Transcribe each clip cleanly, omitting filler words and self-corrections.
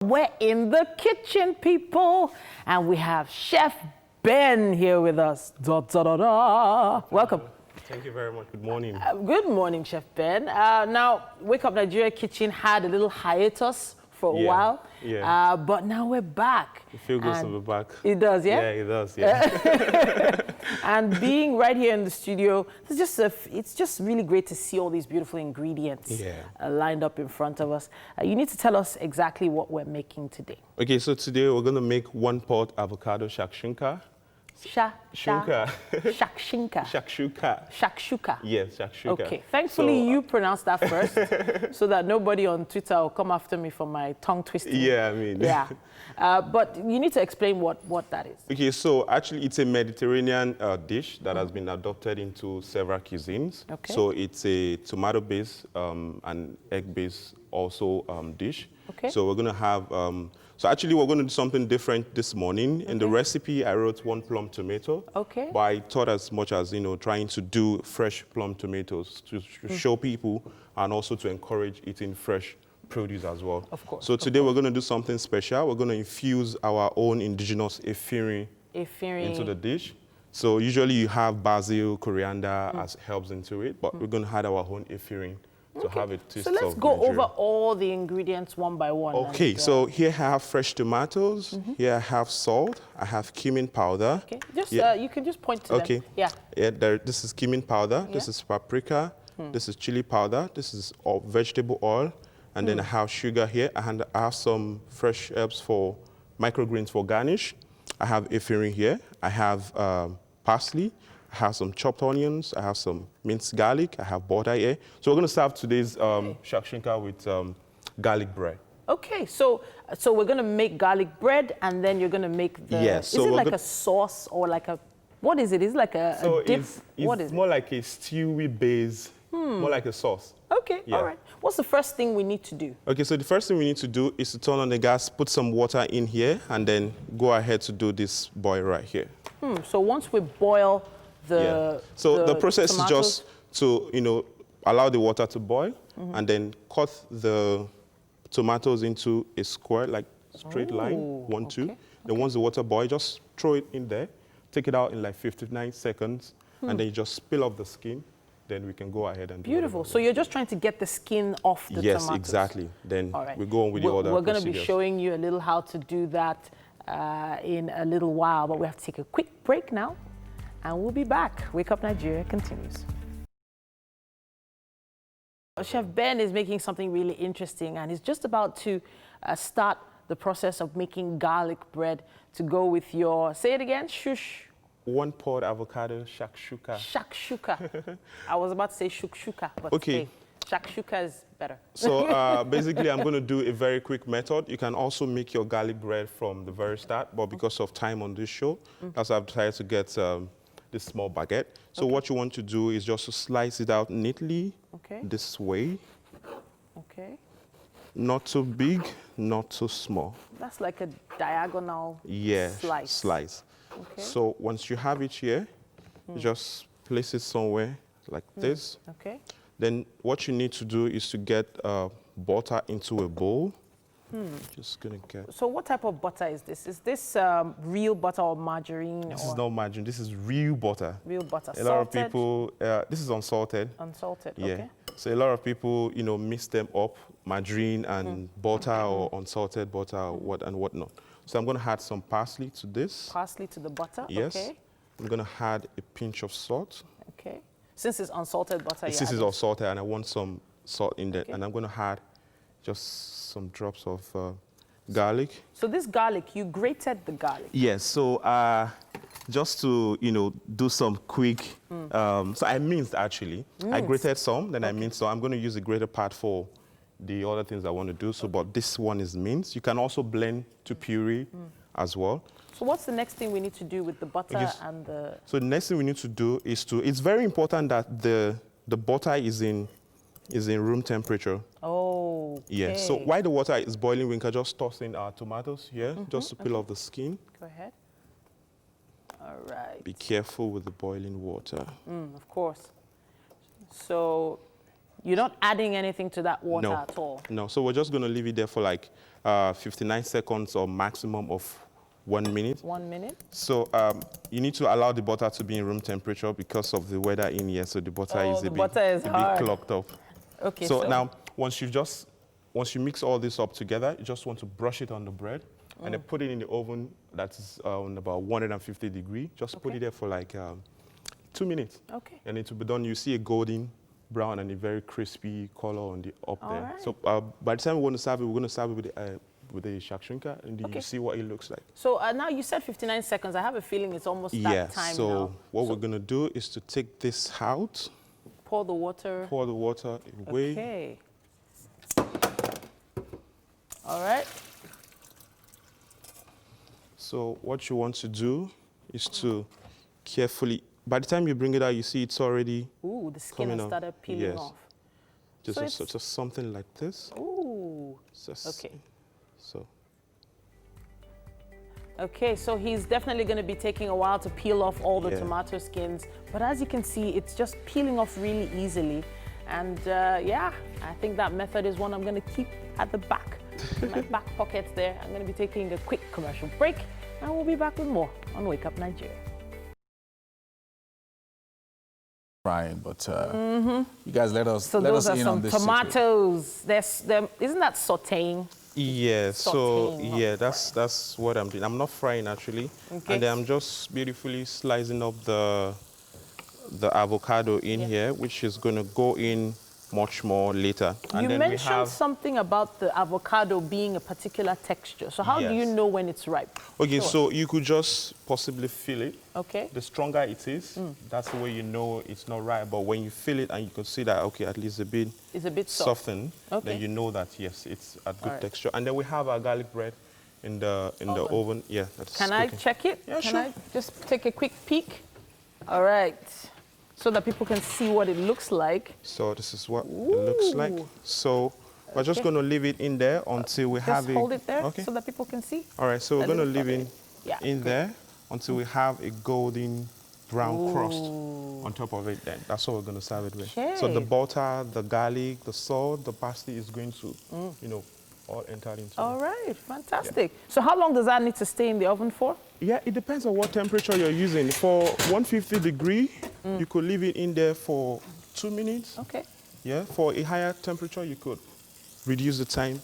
We're in the kitchen, people, and we have Chef Ben here with us. Da, da, da, da. Welcome. Thank you very much. Good morning. Good morning, Chef Ben. Now, Wake Up Nigeria Kitchen had a little hiatus for a while, but now we're back. It feels good to be back. It does, yeah? Yeah, it does, yeah. And being right here in the studio, it's just really great to see all these beautiful ingredients lined up in front of us. You need to tell us exactly what we're making today. Okay, so today we're going to make one pot avocado shakshuka. Shakshuka. Shakshuka. Yes, shakshuka. Okay, thankfully you pronounced that first so that nobody on Twitter will come after me for my tongue twisting. Yeah, I mean. Yeah. But you need to explain what that is. Okay, so actually it's a Mediterranean dish that has been adopted into several cuisines. Okay. So it's a tomato-based and egg-based also dish. Okay. So we're going to have, so actually we're going to do something different this morning. In the recipe, I wrote 1 plum tomato. Okay. But I thought as much as, trying to do fresh plum tomatoes to show people and also to encourage eating fresh produce as well. Of course. So today we're going to do something special. We're going to infuse our own indigenous efirin into the dish. So usually you have basil, coriander as herbs into it, but we're going to add our own efirin to have a taste of So let's go Nigeria. over all the ingredients one by one. Okay, so here I have fresh tomatoes. Here I have salt. I have cumin powder. Okay, just you can just point to them. Yeah. Yeah, this is cumin powder. This is paprika. This is chili powder. This is vegetable oil. And then I have sugar here. And I have some fresh herbs for microgreens for garnish. I have efirin here. I have parsley. I have some chopped onions. I have some minced garlic. I have butter here. So we're going to serve today's shakshuka with garlic bread. Okay, so we're going to make garlic bread, and then you're going to make the... Yes. Is it like a sauce or like a... What is it? Is it like a dip? What is it? More like a stewy base, more like a sauce. Okay, all right. What's the first thing we need to do? Okay, so the first thing we need to do is to turn on the gas, put some water in here, and then go ahead to do this boil right here. So once we boil the the process tomatoes, is just to, allow the water to boil, and then cut the tomatoes into a square, like straight line, 1, 2. Then once the water boils, just throw it in there, take it out in like 59 seconds, and then you just peel off the skin. Then we can go ahead and do beautiful. So you're just trying to get the skin off the tomatoes? Yes, exactly. Then we go on with the other We're going to be showing you a little how to do that in a little while, but we have to take a quick break now, and we'll be back. Wake Up Nigeria continues. Chef Ben is making something really interesting, and he's just about to start the process of making garlic bread to go with your, say it again, shush. 1 pot avocado shakshuka. Shakshuka. I was about to say shukshuka, but shakshuka is better. So basically, I'm going to do a very quick method. You can also make your garlic bread from the very start, but because of time on this show, that's why I've decided to get this small baguette. So what you want to do is just to slice it out neatly this way. Okay. Not too big, not too small. That's like a diagonal slice. Okay. So once you have it here, you just place it somewhere like this. Okay. Then what you need to do is to get butter into a bowl. Just gonna get. So what type of butter is this? Is this real butter or margarine? This is not margarine. This is real butter. Real butter. A lot of people. This is unsalted. Unsalted. Yeah. Okay. So a lot of people, mix them up, margarine and butter or unsalted butter or whatnot. So I'm going to add some parsley to this. Parsley to the butter. Yes. Okay. I'm going to add a pinch of salt. Okay. Since it's unsalted butter. Since it's unsalted, and I want some salt in there, and I'm going to add just some drops of garlic. So this garlic, you grated the garlic? Yes. So just to do some quick. So I minced actually. I grated some, then I minced. So I'm going to use the grated part for the other things I want to do. So, but this one is minced. You can also blend to puree as well. So what's the next thing we need to do with the butter and the... So the next thing we need to do is it's very important that the butter is in room temperature. Oh, okay. Yeah. So while the water is boiling, we can just toss in our tomatoes here, just to peel off the skin. Go ahead. All right. Be careful with the boiling water. Of course. So you're not adding anything to that water at all? No. So we're just going to leave it there for like 59 seconds or maximum of 1 minute. 1 minute. So you need to allow the butter to be in room temperature because of the weather in here. So the butter is a bit clogged up. Okay. So now, once you mix all this up together, you just want to brush it on the bread and then put it in the oven that's on about 150 degrees. Just put it there for like 2 minutes. Okay. And it will be done. You see a golden brown and a very crispy color on the up there. Right. So by the time we want to serve it, we're going to serve it with the shakshuka, and you see what it looks like. So now you said 59 seconds. I have a feeling it's almost that time now. So what we're going to do is to take this out. Pour the water. Pour the water away. Okay. All right. So what you want to do is to carefully, by the time you bring it out, you see it's already the skin has started peeling off. Just something like this. Ooh. Okay. So. Okay, so he's definitely going to be taking a while to peel off all the tomato skins. But as you can see, it's just peeling off really easily. And yeah, I think that method is one I'm going to keep at the back, in my back pocket there. I'm going to be taking a quick commercial break, and we'll be back with more on Wake Up Nigeria. Frying, but you guys let us in on this. So those are some tomatoes. Isn't that sautéing? Yeah, so yeah, that's what I'm doing. I'm not frying actually, and then I'm just beautifully slicing up the avocado in here, which is going to go in much more later. And you then mentioned something about the avocado being a particular texture. So how do you know when it's ripe? Okay, so you could just possibly feel it. Okay. The stronger it is, that's the way you know it's not ripe. But when you feel it and you can see that, okay, at least it's a bit softened, then you know that, yes, it's a good texture. And then we have our garlic bread in the oven. Yeah, that's Can I check it? Yeah, Can I just take a quick peek? All right. So that people can see what it looks like. So this is what it looks like. So we're just going to leave it in there until we have it. Just hold it there so that people can see. All right, so we're going to leave it in there until we have a golden brown crust on top of it then. That's what we're going to serve it with. So the butter, the garlic, the salt, the parsley is going to, all enter into All right, fantastic. So how long does that need to stay in the oven for? Yeah, it depends on what temperature you're using. For 150 degree, you could leave it in there for 2 minutes. Okay. Yeah, for a higher temperature, you could reduce the time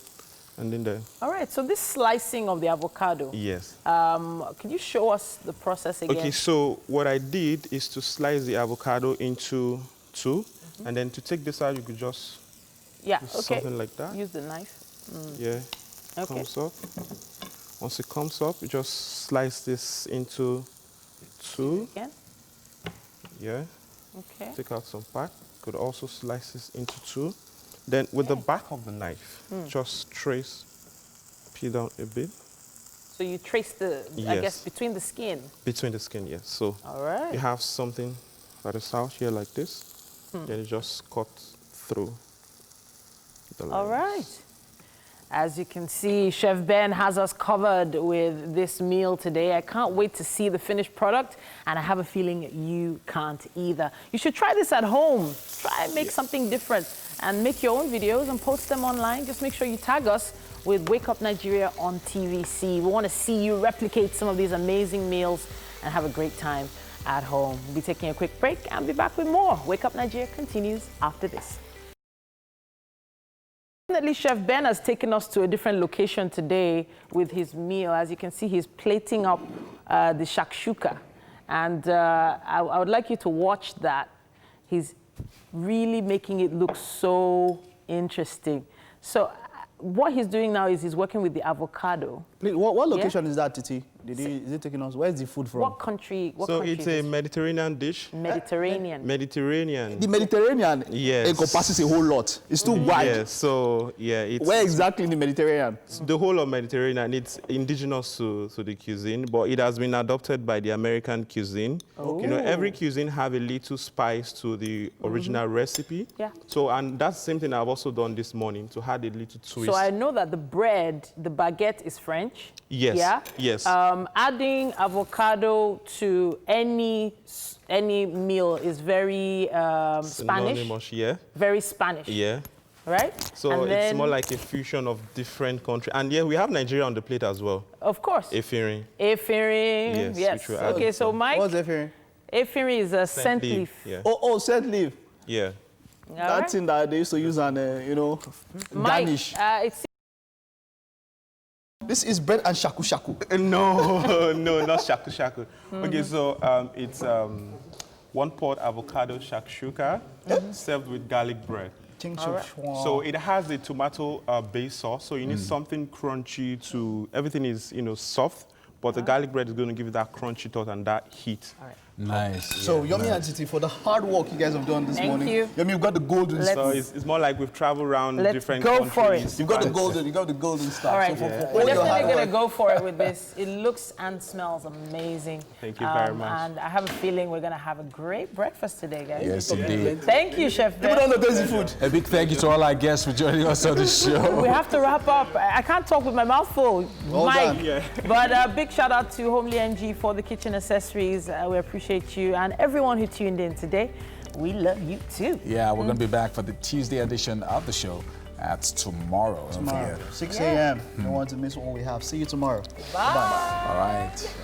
and then the... All right, so this slicing of the avocado. Yes. Can you show us the process again? Okay, so what I did is to slice the avocado into two, and then to take this out, you could just do something like that. Use the knife. Yeah, comes up. Once it comes up, you just slice this into two. Again? Yeah. Okay. Take out some part. Could also slice this into two. Then with the back of the knife, just peel down a bit. So you trace the, I guess, between the skin? Between the skin, yes. So you have something that is out here like this. Then you just cut through the lines. All right. As you can see, Chef Ben has us covered with this meal today. I can't wait to see the finished product, and I have a feeling you can't either. You should try this at home. Try and make something different and make your own videos and post them online. Just make sure you tag us with Wake Up Nigeria on TVC. We want to see you replicate some of these amazing meals and have a great time at home. We'll be taking a quick break and be back with more. Wake Up Nigeria continues after this. Definitely, Chef Ben has taken us to a different location today with his meal. As you can see, he's plating up the shakshuka. And I would like you to watch that. He's really making it look so interesting. So what he's doing now is he's working with the avocado. What location is that, Titi? Is it taking us? Where's the food from? What country? So it's a Mediterranean dish. Mediterranean. Mediterranean. The Mediterranean encompasses a whole lot. It's too wide. Yeah, so it's... Where exactly in the Mediterranean? The whole of Mediterranean, it's indigenous to the cuisine, but it has been adopted by the American cuisine. Oh. You know, every cuisine have a little spice to the original recipe. Yeah. So, and that's the same thing I've also done this morning, to add a little twist. So I know that the bread, the baguette is French. Yes. Yeah? Yes. Adding avocado to any meal is very Spanish. Yeah. Very Spanish. Yeah. right? So And it's then, more like a fusion of different countries. And yeah, we have Nigeria on the plate as well. of course, Efirin. Efirin. Yes, which we're adding Okay, so some. Mike, What's Efirin? Efirin is a scent leaf. Yeah. Oh, scent leaf. Yeah. All That right. thing that they used to use and, Mike, garnish. it's This is bread and shaku shaku. No, no, not shaku shaku. Okay, so it's one pot avocado shakshuka served with garlic bread. So it has a tomato base sauce, so you need something crunchy to, everything is, soft, but the garlic bread is going to give you that crunchy thought and that heat. all right. Nice. So, Yomi and Titi, for the hard work you guys have done this Thank morning. you. Yomi, you've got the golden Let's- star. So it's more like we've traveled around Let's different go countries. for it. You've got the and- golden, you got the golden star. All right, So for we're all your hard definitely going work. to go for it with this. It looks and smells amazing. Thank you very much. And I have a feeling we're going to have a great breakfast today, guys. Yes, indeed. Thank you, Chef People Ben. don't know tasty food. A big thank you to all our guests for joining us on the show. We have to wrap up. I can't talk with my mouth full, Well Mike. done. Yeah. But big shout out to Homely NG for the kitchen accessories. We appreciate you and everyone who tuned in today. We love you too. Yeah, we're going to be back for the Tuesday edition of the show. That's tomorrow. Don't Tomorrow, forget. 6 a.m. Don't want to miss what we have. See you tomorrow. Bye. All right.